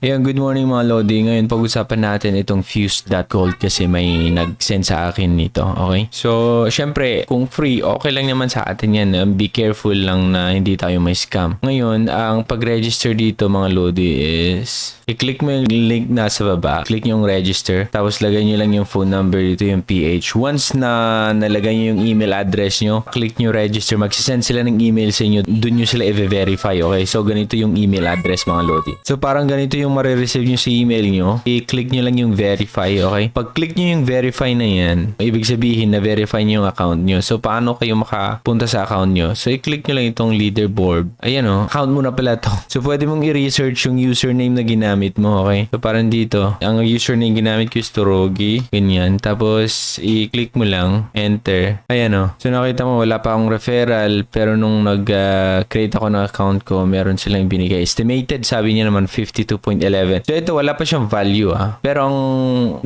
Ayan, good morning mga Lodi. Ngayon pag-usapan natin itong Fuse.gold kasi may nag-send sa akin nito, okay? So, syempre, kung free, okay lang naman sa atin yan. Be careful lang na hindi tayo may scam. Ngayon, ang pag-register dito mga Lodi is i-click mo yung link nasa baba, click yung register, tapos lagay nyo lang yung phone number dito, yung PH. Once na nalagay nyo yung email address nyo, click nyo register, magsisend sila ng email sa inyo, dun nyo sila i-verify, okay? So, ganito yung email address mga Lodi. So, parang ganito yung marireceive nyo sa email nyo, i-click nyo lang yung verify, okay? Pag click nyo yung verify na yan, ibig sabihin na verify nyo yung account nyo. So, paano kayo makapunta sa account nyo? So, i-click nyo lang itong leaderboard. Ayan o, account mo na pala to. So, pwede mong i-research yung username na ginamit mo, okay? So, parang dito, ang username ginamit ko is Torogi, ganyan. Tapos, i-click mo lang, enter. Ayan o. So, nakita mo, wala pa akong referral, pero nung nag-create ako ng account ko, meron silang binigay. Estimated, sabi niya naman, 52.11. So, ito, wala pa siyang value, Pero ang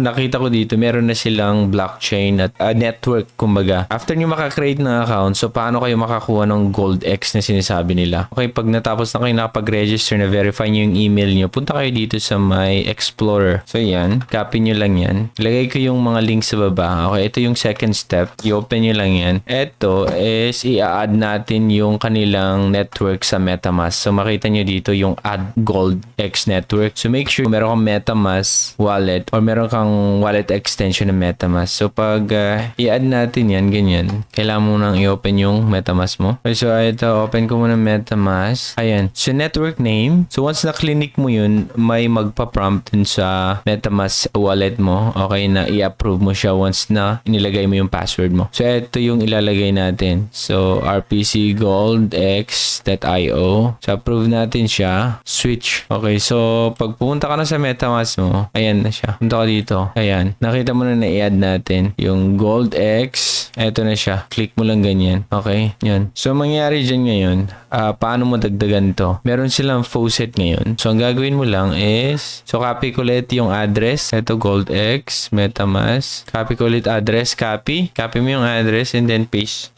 nakita ko dito, meron na silang blockchain at network, kumbaga. After nyo makakreate ng account, so, paano kayo makakuha ng Gold X na sinasabi nila? Okay, pag natapos na kayo nakapag-register na verify nyo yung email nyo, punta kayo dito sa My Explorer. So, yan. Copy nyo lang yan. Ilagay ko yung mga links sa baba. Okay, ito yung second step. I-open nyo lang yan. Ito is i-add natin yung kanilang network sa MetaMask. So, makita nyo dito yung Add Gold X Network. So, make sure meron kang MetaMask wallet or meron kang wallet extension ng MetaMask. So, pag i-add natin yan, ganyan, kailangan mo nang i-open yung MetaMask mo. Okay, so, ito, open ko muna MetaMask. Ayan. So, network name. So, once na-click mo yun, may magpa-prompt dun sa MetaMask wallet mo. Okay, na i-approve mo siya once na inilagay mo yung password mo. So, ito yung ilalagay natin. So, rpcgoldx.io. So, approve natin siya. Switch. Okay, so, pag pumunta ka na sa MetaMask mo, ayan na siya. Punta ka dito. Ayan. Nakita mo na na-i-add natin yung GoldX. Ito na siya. Click mo lang ganyan. Okay? Yan. So, mangyayari dyan ngayon, paano mo dagdagan to? Meron silang faucet ngayon. So, ang gagawin mo lang is, so, copy ko ulit yung address. Ito, GoldX, MetaMask. Copy ko ulit address. Copy. Copy mo yung address and then paste.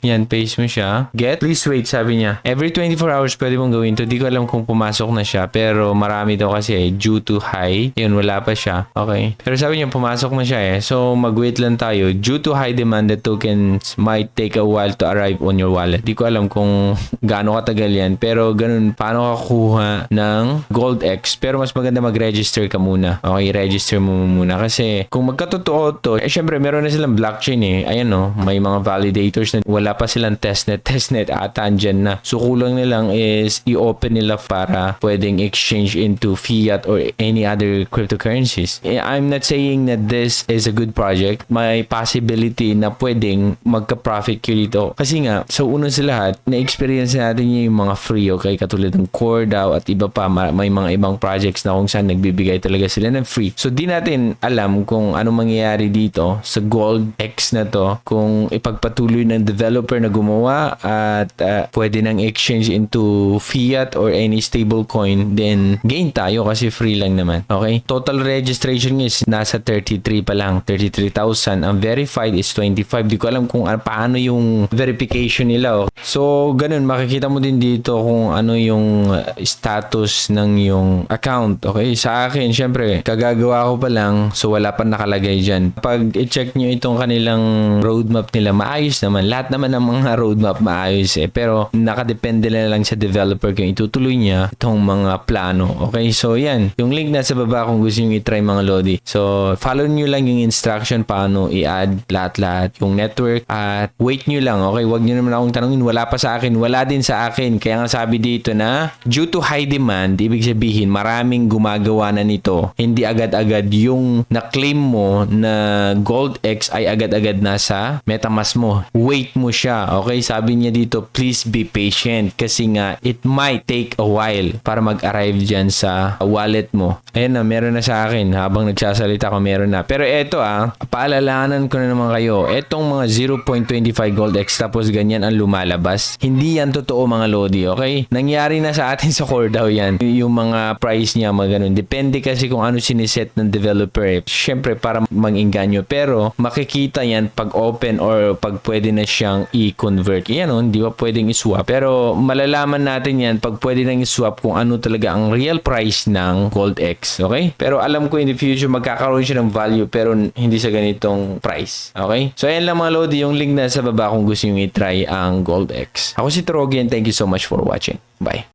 Yan, paste mo siya. Get. Please wait, sabi niya. Every 24 hours pwede mong gawin to. Di ko alam kung pumasok na siya. Pero marami daw kasi due to high. Yun, wala pa siya. Okay. Pero sabi niya, pumasok na siya So, mag-wait lang tayo. Due to high demand, the tokens might take a while to arrive on your wallet. Di ko alam kung gaano katagal yan. Pero ganun, paano ka kuha ng GoldX. Pero mas maganda mag-register ka muna. Okay, register mo muna. Kasi kung magkatotoo to, syempre meron na silang blockchain Ayan may mga validators na wala pa silang testnet ata andyan na. So, kulang nilang is i-open nila para pwedeng exchange into fiat or any other cryptocurrencies. I'm not saying that this is a good project. May possibility na pwedeng magka-profit kayo dito. Kasi nga, sa unang sa lahat, na-experience natin yung mga free, okay? Katulad ng CoreDAO at iba pa. May mga ibang projects na kung saan nagbibigay talaga sila ng free. So, di natin alam kung ano mangyayari dito sa GoldX na to kung ipagpatuloy ng developer na gumawa at pwede nang exchange into fiat or any stable coin, then gain tayo kasi free lang naman. Okay? Total registration is nasa 33 pa lang. 33,000. Ang verified is 25. Di ko alam kung paano yung verification nila. So, ganun. Makikita mo din dito kung ano yung status ng yung account. Okay? Sa akin, syempre, kagagawa ko pa lang. So, wala pa nakalagay dyan. Pag i-check nyo itong kanilang roadmap nila, maayos naman. Lahat naman ng mga roadmap maayos pero nakadepende na lang sa developer kung itutuloy niya itong mga plano. Okay, so yan. Yung link nasa baba kung gusto nyo i-try mga Lodi. So, follow nyo lang yung instruction paano i-add lahat-lahat yung network at wait nyo lang. Okay, wag nyo naman akong tanongin. Wala pa sa akin. Wala din sa akin. Kaya nga sabi dito na due to high demand, ibig sabihin maraming gumagawa na nito. Hindi agad-agad yung na-claim mo na GoldX ay agad-agad nasa MetaMask mo. Wait mo siya. Okay, sabi niya dito, please be patient kasi nga it might take a while para mag-arrive dyan sa wallet mo. Ayan na, meron na sa akin. Habang nagsasalita ko, meron na. Pero eto paalalahanan ko na naman kayo. Etong mga 0.25 GoldX tapos ganyan ang lumalabas. Hindi yan totoo mga Lodi, okay? Nangyari na sa atin sa CoreDAO yan. Yung mga price niya, mga ganun. Depende kasi kung ano siniset ng developer. Siyempre, para mang-inganyo. Pero makikita yan pag open or pag pwede na siyang kailangang i-convert. Yan o, hindi pa pwedeng i-swap. Pero malalaman natin yan pag pwede nang i-swap kung ano talaga ang real price ng GoldX. Okay? Pero alam ko in the future magkakaroon siya ng value pero hindi sa ganitong price. Okay? So ayan lang mga Lodi, yung link na sa baba kung gusto nyo i-try ang GoldX. Ako si Trogi and thank you so much for watching. Bye.